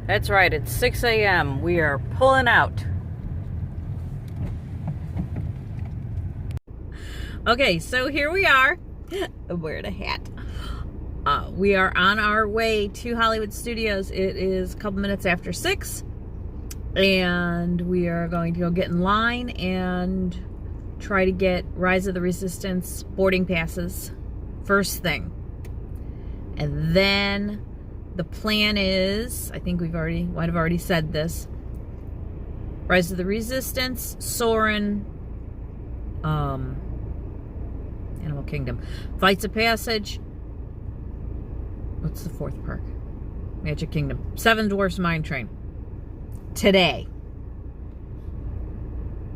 That's right, it's 6 a.m. We are pulling out. Okay, so here we are. I'm wearing a hat. We are on our way to Hollywood Studios. It is a couple minutes after 6. And we are going to go get in line and try to get Rise of the Resistance boarding passes first thing. And then the plan is, I think might have already said this, Rise of the Resistance, Soarin', Animal Kingdom, Flights of Passage, what's the fourth park? Magic Kingdom, Seven Dwarfs Mine Train. Today.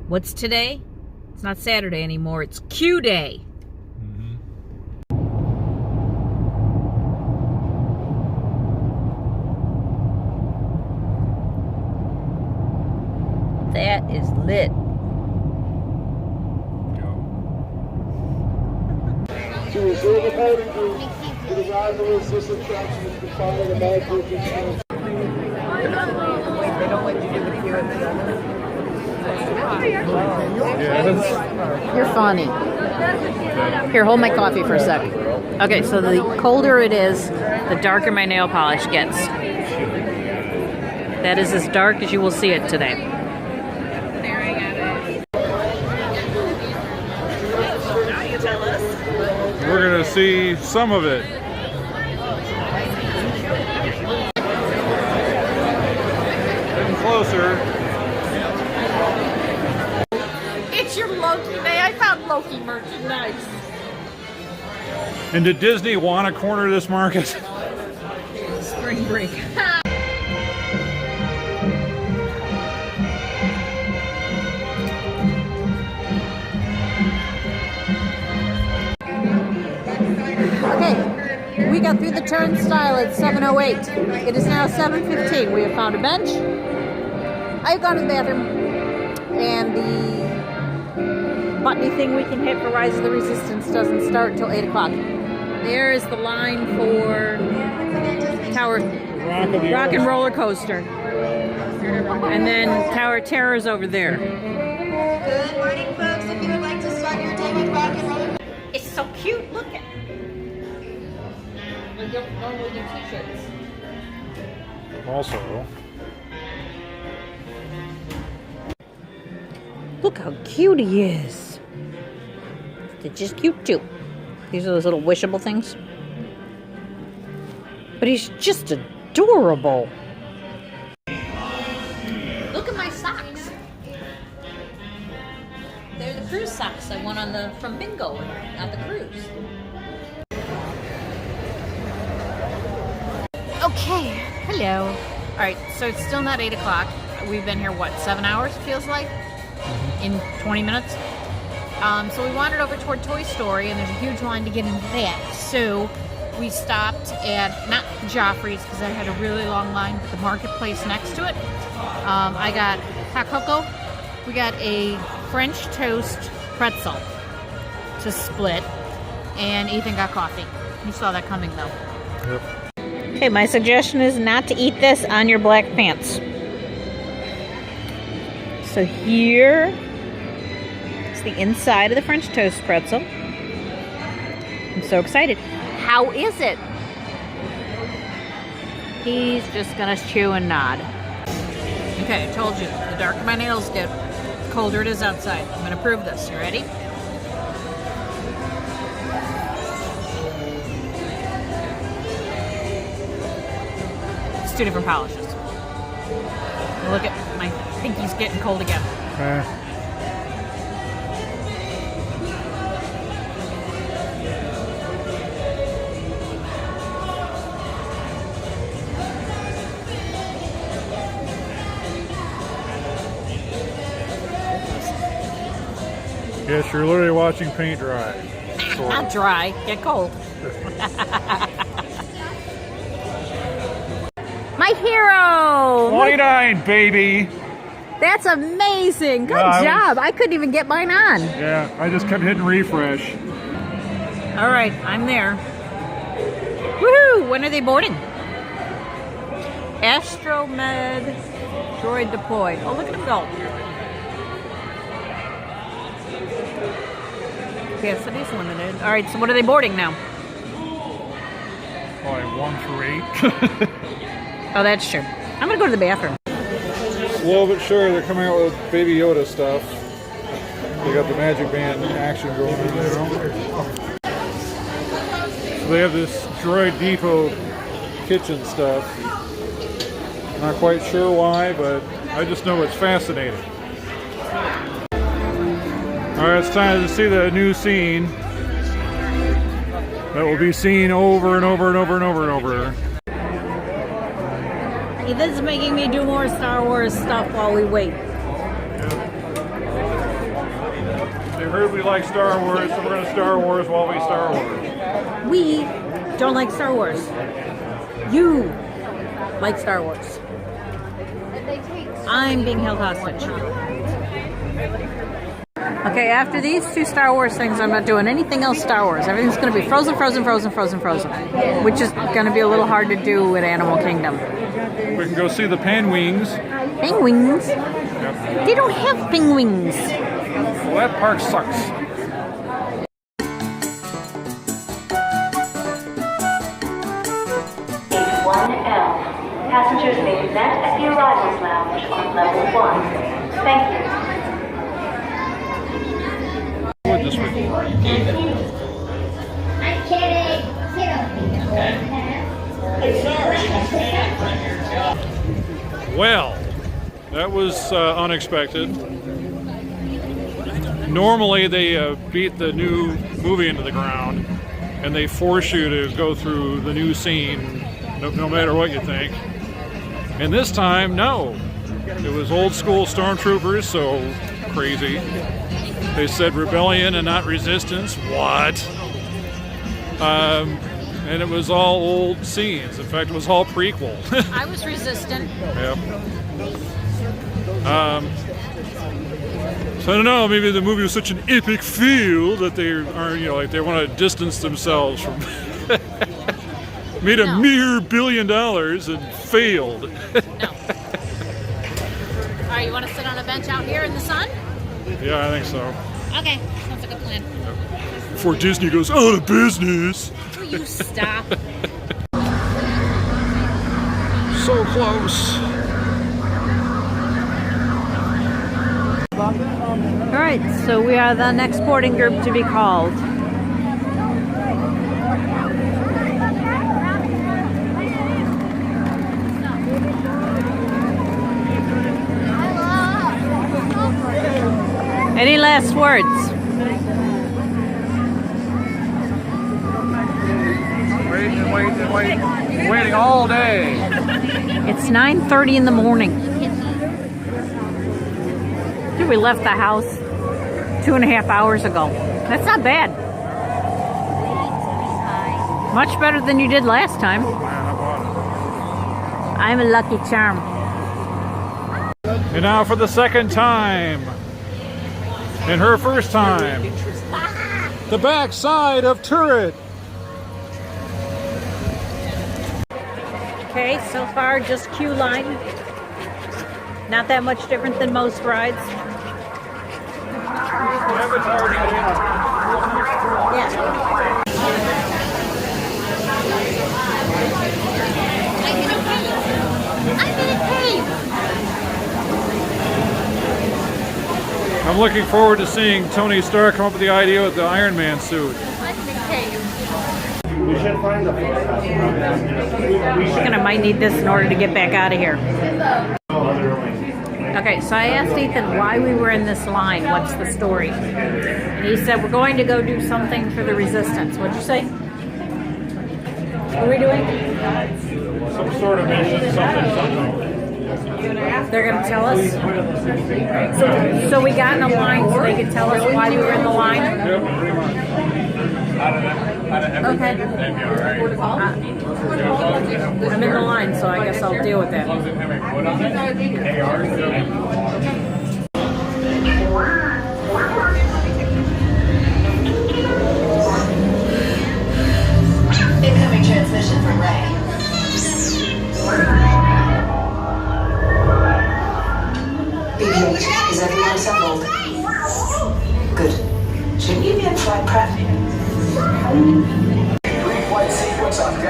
What's today? It's not Saturday anymore, it's Q Day. That is lit. To reserve the boarding group, to the Rise of the Resistance attraction is confined to the back group insurance. They don't let you give the queue at the other. You're funny. Here, hold my coffee for a sec. Okay, so the colder it is, the darker my nail polish gets. That is as dark as you will see it today. We're going to see some of it. Getting closer. It's your Loki day. I found Loki merchandise. And did Disney want to corner this market? Spring break. Okay, we got through the turnstile at 7:08. It is now 7:15. We have found a bench. I've gone to the bathroom, and the buttony thing we can hit for Rise of the Resistance doesn't start until 8 o'clock. There is the line for Tower Rock and Roller Coaster. And then Tower of Terror is over there. Good morning, folks. If you would like to start your day with Rock and Roller. It's so cute. Look at it. We don't normally do t-shirts. Also, Look how cute he is. They're just cute too. These are those little wishable things. But he's just adorable. Look at my socks. They're the cruise socks I won from Bingo on the cruise. Okay, hello. All right, so it's still not 8 o'clock. We've been here, what, 7 hours, it feels like? In 20 minutes? So we wandered over toward Toy Story, and there's a huge line to get into that. So we stopped at, not Joffrey's, because I had a really long line, but the marketplace next to it. I got hot cocoa. We got a French toast pretzel to split, and Ethan got coffee. You saw that coming, though. yep. Okay, my suggestion is not to eat this on your black pants. So here is the inside of the French toast pretzel. I'm so excited. How is it? He's just gonna chew and nod. Okay, I told you, the darker my nails get, the colder it is outside. I'm gonna prove this. You ready? It's two different polishes. Look at my pinky's getting cold again. Yes, you're literally watching paint dry. Sort Not of. dry, get cold. My hero! 29, baby! That's amazing. Good Yeah, job. I couldn't even get mine on. Yeah, I just kept hitting refresh. All right, I'm there. Woohoo! When are they boarding? Astromed droid deployed. Oh, look at him go. Capacity's limited. All right, so what are they boarding now? Probably 1 through 8. Oh, that's true. I'm gonna go to the bathroom. Slow but sure, they're coming out with Baby Yoda stuff. They got the Magic Band action going on now. So they have this Droid Depot kitchen stuff. Not quite sure why, but I just know it's fascinating. Alright, it's time to see the new scene that will be seen over and over and over and over and over. Hey, this is making me do more Star Wars stuff while we wait. They heard we like Star Wars, so we're going to Star Wars while we Star Wars. We don't like Star Wars. You like Star Wars. I'm being held hostage. Okay, after these 2 Star Wars things, I'm not doing anything else Star Wars. Everything's going to be frozen, frozen, frozen, frozen, frozen, which is going to be a little hard to do at Animal Kingdom. We can go see the penguins. Penguins? Yep. They don't have penguins. Well, that park sucks. Gate 1L. Passengers may be met at the arrivals lounge on level 1. Thank you. What this week? I'm kidding. Well, that was unexpected. Normally they beat the new movie into the ground and they force you to go through the new scene no matter what you think. And this time, no. It was old school stormtroopers, so crazy. They said rebellion and not resistance. What? And it was all old scenes. In fact, it was all prequel. I was resistant. Yep. So I don't know, maybe the movie was such an epic feel that they are, like they want to distance themselves from made a mere $1 billion and failed. No. All right, you want to sit on a bench out here in the sun? Yeah, I think so. Okay, sounds like a plan. Before Disney goes out of business. Will you stop? So close. All right, so we are the next boarding group to be called. Any last words? Waiting all day. It's 9:30 in the morning. Dude, we left the house 2.5 hours ago. That's not bad. Much better than you did last time. I'm a lucky charm. And now for the second time. And her first time. The back side of turret. Okay, so far just queue line. Not that much different than most rides. Yeah. I'm looking forward to seeing Tony Stark come up with the idea with the Iron Man suit. We should find the I think I might need this in order to get back out of here. Okay, so I asked Ethan why we were in this line. What's the story? And he said, we're going to go do something for the Resistance. What'd you say? What are we doing? Some sort of mission, something. They're going to tell us? So we got in a line so they could tell us why we were in the line? Yep, pretty much. Okay. I'm in the line, so I guess I'll deal with that. Incoming transmission from Ray.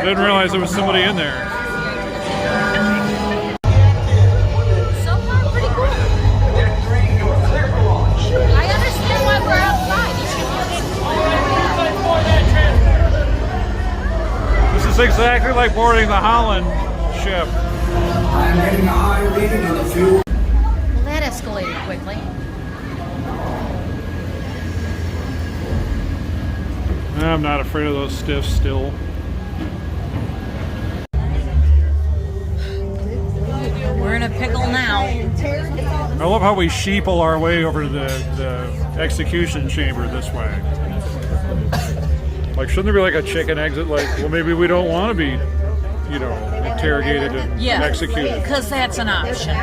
Didn't realize there was somebody in there. So far, pretty cool. I understand why we're outside. This is exactly like boarding the Holland ship. I'm getting a high reading on the fuel. Well, that escalated quickly. I'm not afraid of those stiffs still. We're in a pickle now. I love how we sheeple our way over to the execution chamber this way. Like, shouldn't there be like a chicken exit? Like, well, maybe we don't want to be, you know, interrogated and executed. Because that's an option.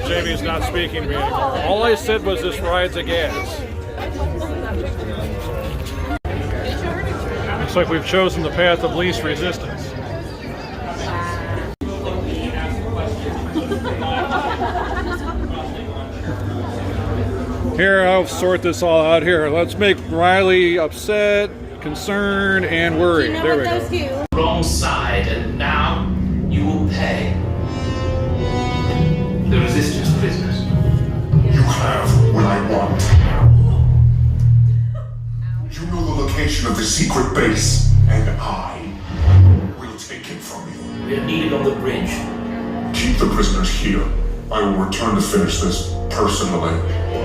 Jamie's not speaking to me anymore. All I said was this ride's a gas. Looks like we've chosen the path of least resistance. Here, I'll sort this all out here. Let's make Riley upset, concerned, and worried. There we go. Wrong side, and now you will pay. The resistance prisoners. You have what I want. You know the location of the secret base, and I will take it from you. We are needed on the bridge. Keep the prisoners here. I will return to finish this personally.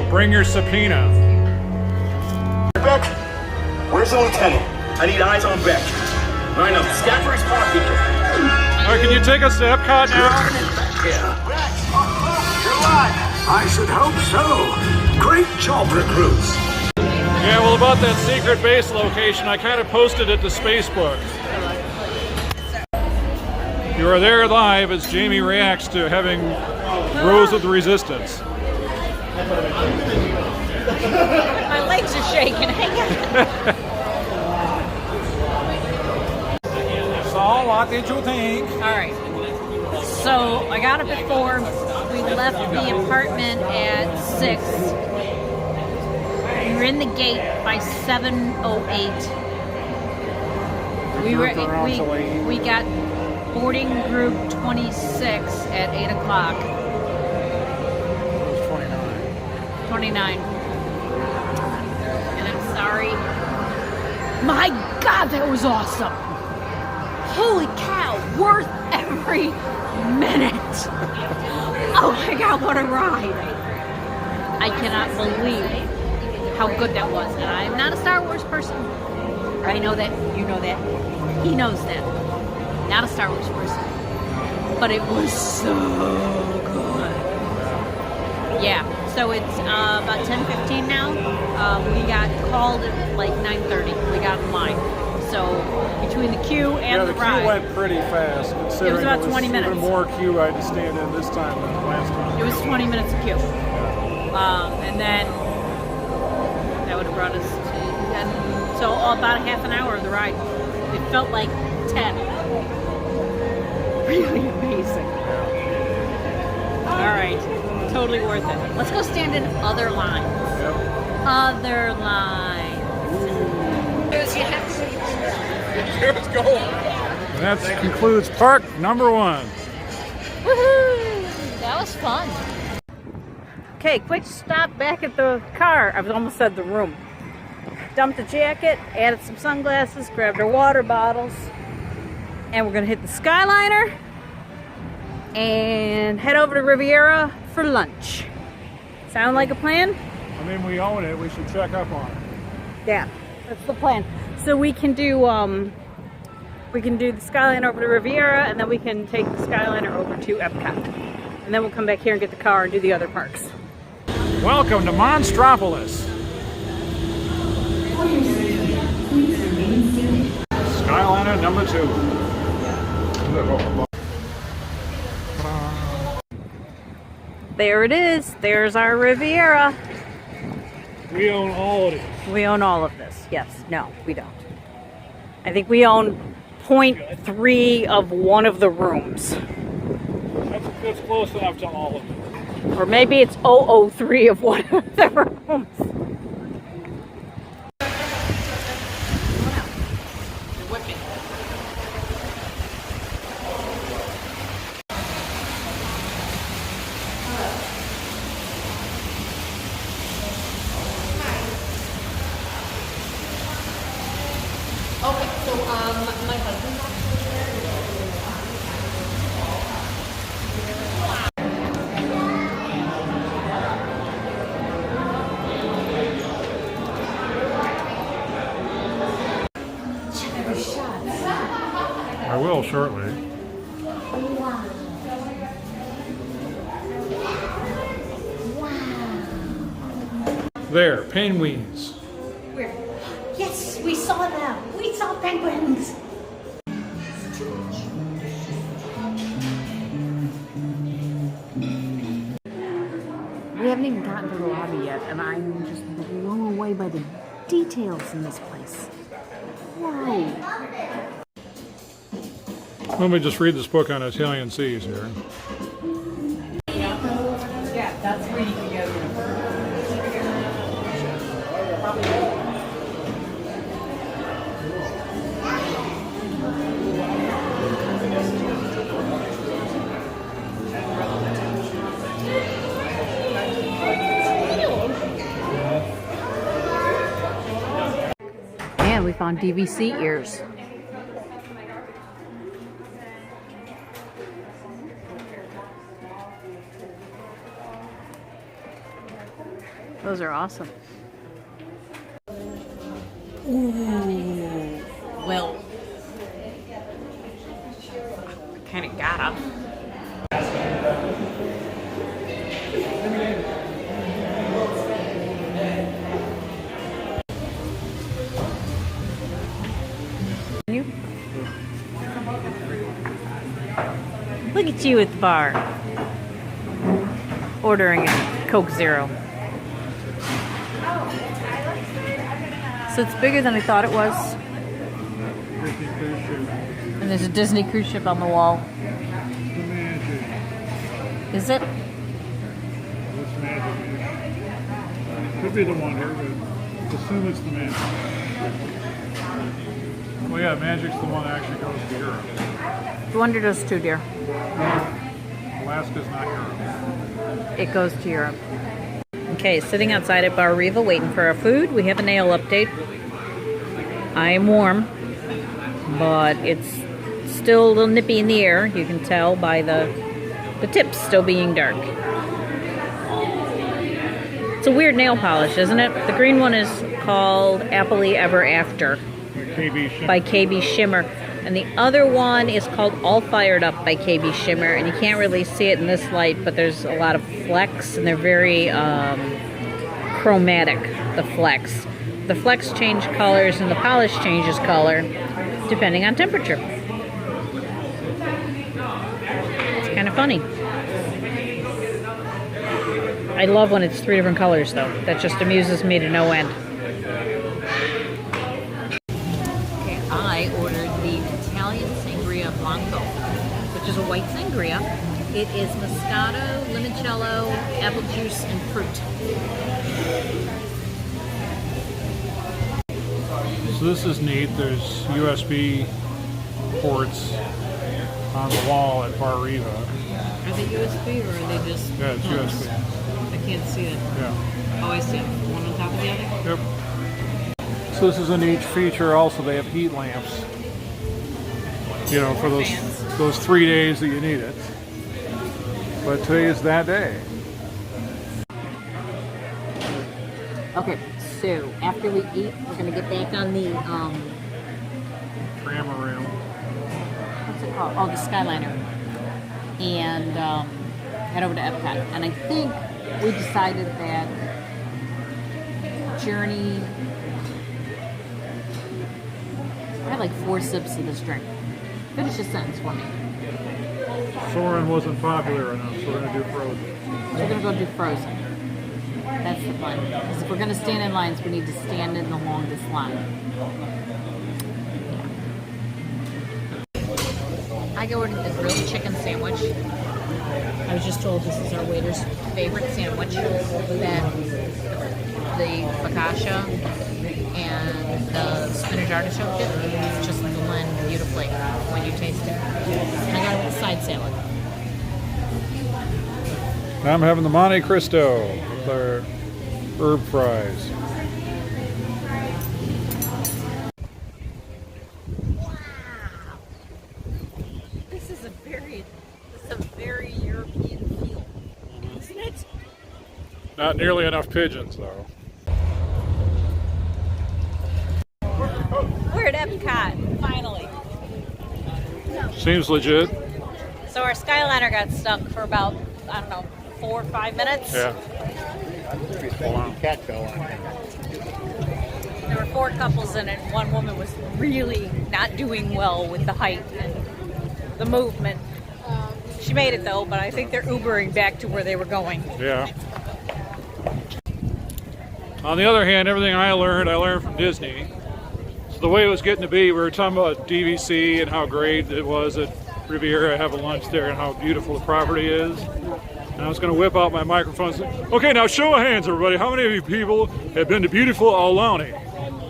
Bring your subpoena. Beck, where's the lieutenant? I need eyes on Beck. Line up, scan for his parking. All right, can you take us to Epcot now? You're alive. I should hope so. Great job, recruits. Yeah, well, about that secret base location, I kind of posted it to Spacebook. You are there live as Jamie reacts to having Rose of the Resistance. My legs are shaking. So, what did you think? All right. So I got up at 4. We left the apartment at 6. We were in the gate by 7:08. We got boarding group 26 at 8 o'clock. It was 29. And I'm sorry. My God, that was awesome. Holy cow, worth every minute. Oh my God, what a ride. I cannot believe how good that was. And I'm not a Star Wars person. I know that, you know that. He knows that. Not a Star Wars person. But it was so good. Yeah, so it's about 10:15 now. We got called at like 9:30. We got in line. So between the queue and the ride. Yeah, the queue went pretty fast. Considering it was about 20 minutes. Even more queue I had to stand in this time than last time. It was 20 minutes of queue. And then that would have brought us to, so about a half an hour of the ride. It felt like 10. Really amazing. All right, totally worth it. Let's go stand in other lines. Yep. Other lines. Let's go. And that concludes park number 1. Woohoo! That was fun. Okay, quick stop back at the car. I almost said the room. Dumped a jacket, added some sunglasses, grabbed our water bottles, and we're gonna hit the Skyliner and head over to Riviera for lunch. Sound like a plan? I mean, we own it. We should check up on it. Yeah, that's the plan. So we can do the Skyliner over to Riviera, and then we can take the Skyliner over to Epcot. And then we'll come back here and get the car and do the other parks. Welcome to Monstropolis. Skyliner number 2. There it is. There's our Riviera. We own all of it. We own all of this. Yes. No, we don't. I think we own 0.3 of one of the rooms. That's close enough to all of it. Or maybe it's 003 of one of the rooms. Okay, so my husband's I will shortly. There, penguins. Where? Yes, we saw them. We saw penguins. We haven't even gotten to the lobby yet, and I'm just blown away by the details in this place. Whoa. Let me just read this book on Italian seas here. yeah, that's where you can go. And we found DVC ears. Those are awesome. Ooh. Well, I kind of got them. You? Look at you at the bar. Ordering a Coke Zero. So it's bigger than I thought it was. And there's a Disney cruise ship on the wall. Is it? It's magic. Could be the Wonder, but assume it's the Magic. Well, yeah, Magic's the one that actually goes to Europe. The Wonder does too, dear. Alaska's not Europe. It goes to Europe. Okay, sitting outside at Bar Riva waiting for our food. We have a nail update. I am warm, but it's still a little nippy in the air. You can tell by the tips still being dark. It's a weird nail polish, isn't it? The green one is called Happily Ever After by KB Shimmer. And the other one is called All Fired Up by KB Shimmer. And you can't really see it in this light, but there's a lot of flecks, and they're very chromatic, the flecks. The flecks change colors, and the polish changes color depending on temperature. It's kind of funny. I love when it's 3 different colors, though. That just amuses me to no end. Okay, I ordered the Italian Sangria Blanco, which is a white sangria. It is Moscato, limoncello, apple juice, and fruit. So this is neat. There's USB ports on the wall at Bar Riva. Are they USB or are they just... Yeah, it's USB. I can't see it. Yeah. Oh, I see it. One on top of the other? Yep. So this is a neat feature. Also, they have heat lamps. You know, for those 3 days that you need it. But today is that day. Okay, so after we eat, we're gonna get back on the Tram-a-ram. what's it called? Oh, the Skyliner, and head over to Epcot. And I think we decided that Journey. I had like 4 sips of this drink. Finish the sentence for me. Soarin' wasn't popular enough, so we're gonna do Frozen. So we're gonna go do Frozen. That's the plan. Because if we're gonna stand in lines, we need to stand in the longest line. Yeah. I ordered the grilled chicken sandwich. I was just told this is our waiter's favorite sandwich. That the focaccia and the spinach artichoke dip just blend beautifully when you taste it. And I got it with a side salad. Now I'm having the Monte Cristo with our herb fries. This is a very European feel, isn't it? Not nearly enough pigeons, though. We're at Epcot, finally. Seems legit. So our Skyliner got stuck for about, I don't know, 4 or 5 minutes. Yeah. There were 4 couples in it. One woman was really not doing well with the height and the movement. She made it though, but I think they're Ubering back to where they were going. Yeah. On the other hand, everything I learned from Disney. So the way it was getting to be, we were talking about DVC and how great it was at Riviera, have a lunch there, and how beautiful the property is. And I was going to whip out my microphone and say, okay, now show of hands, everybody. How many of you people have been to beautiful Aulani?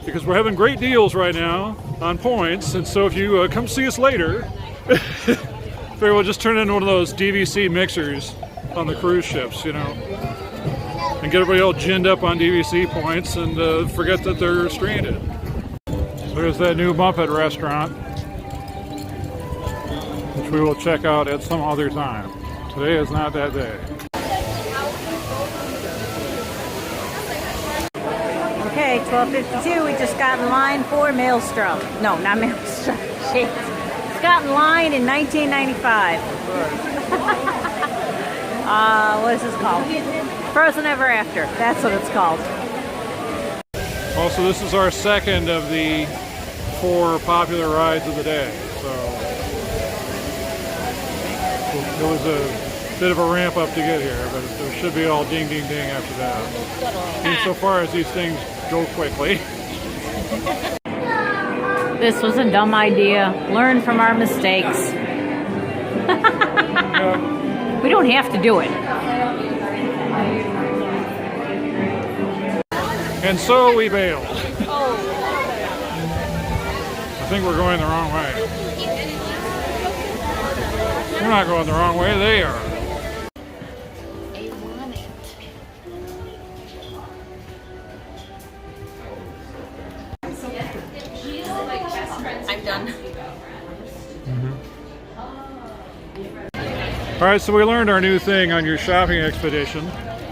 Because we're having great deals right now on points, and so if you come see us later, we'll just turn it into one of those DVC mixers on the cruise ships, you know, and get everybody all ginned up on DVC points and forget that they're stranded. So there's that new Muppet restaurant, which we will check out at some other time. Today is not that day. Okay, 12:52. We just got in line for Maelstrom. No, not Maelstrom. Shit. It's got in line in 1995. What is this called? Frozen Ever After. That's what it's called. Also, this is our second of the 4 popular rides of the day. So it was a bit of a ramp up to get here, but it should be all ding, ding, ding after that. Insofar as these things go quickly. This was a dumb idea. Learn from our mistakes. We don't have to do it. And so we bailed. I think we're going the wrong way. We're not going the wrong way, they are. I'm done. All right, so we learned our new thing on your shopping expedition.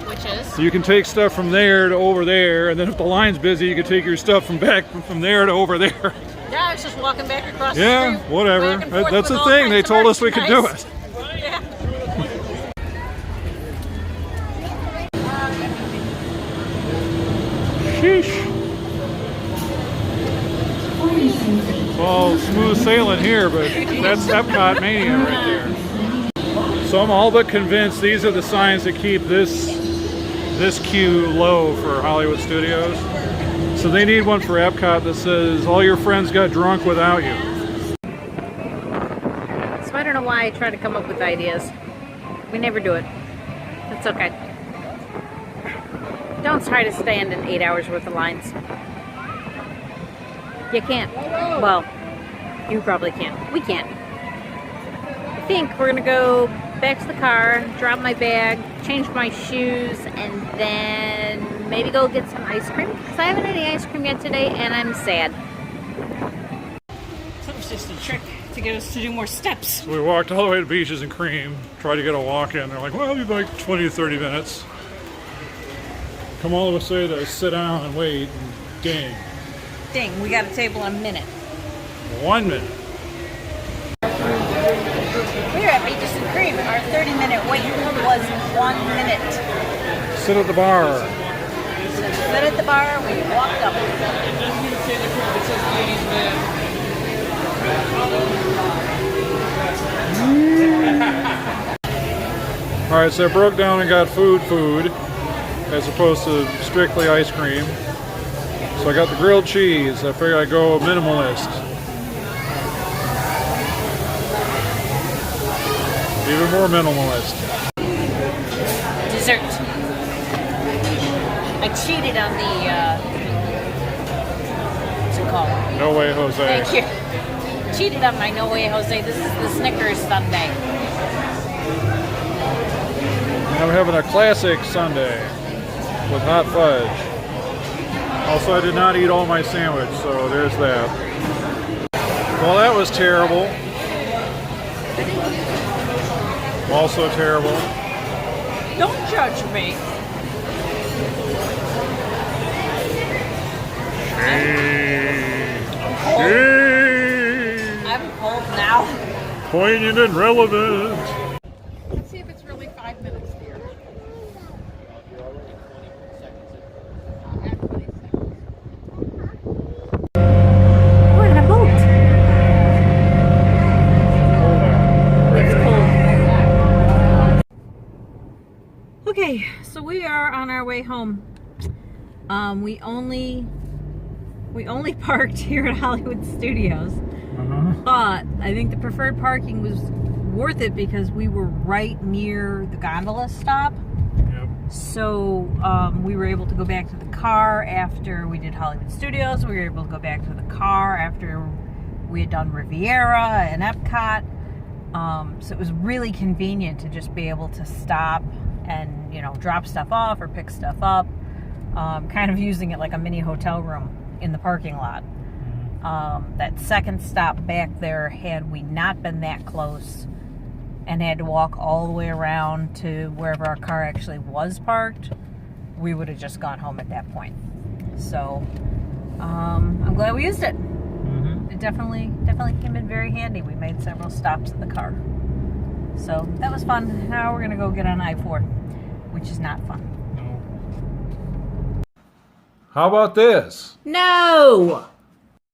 Which is? You can take stuff from there to over there, and then if the line's busy, you can take your stuff from there to over there. Yeah, I was just walking back across the Yeah, street. whatever. Back and forth That's with the all thing. They kinds of told us we could do merchandise. it. Yeah. Sheesh. It's all smooth sailing here, but that's Epcot mania right there. So I'm all but convinced these are the signs that keep this queue low for Hollywood Studios. So they need one for Epcot that says, all your friends got drunk without you. So I don't know why I try to come up with ideas. We never do it. That's okay. Don't try to stand in 8 hours worth of lines. You can't. Well, you probably can't. We can't. I think we're gonna go back to the car, drop my bag, change my shoes, and then maybe go get some ice cream. Because I haven't had any ice cream yet today, and I'm sad. That was just a trick to get us to do more steps. So we walked all the way to Beaches and Cream, tried to get a walk in. They're like, well, it'll be like 20 to 30 minutes. Come all the way to sit down and wait, and dang. Ding, we got a table in a minute. 1 minute. We're at Beaches and Cream. Our 30-minute wait was 1 minute. Sit at the bar. Sit at the bar, we walked up. Alright, so I broke down and got food, as opposed to strictly ice cream. So I got the grilled cheese. I figured I'd go minimalist. Even more minimalist. Dessert. I cheated on the, what's it called? No way, Jose. Thank you. Cheated on my No Way Jose. This is the Snickers sundae. I'm having a classic sundae with hot fudge. Also, I did not eat all my sandwich, so there's that. Well, that was terrible. Also terrible. Don't judge me. I'm cold now. Poignant and relevant. Let's see if it's really 5 minutes here. We're in a boat. It's cold. Okay, so we are on our way home. We only parked here at Hollywood Studios, but I think the preferred parking was worth it because we were right near the gondola stop. Yep. So we were able to go back to the car after we did Hollywood Studios. We were able to go back to the car after we had done Riviera and Epcot. So it was really convenient to just be able to stop and, you know, drop stuff off or pick stuff up. Kind of using it like a mini hotel room in the parking lot. That second stop back there, had we not been that close and had to walk all the way around to wherever our car actually was parked, we would have just gone home at that point. So I'm glad we used it. It definitely came in very handy. We made several stops in the car. So that was fun. Now we're gonna go get on I-4, which is not fun. How about this? No!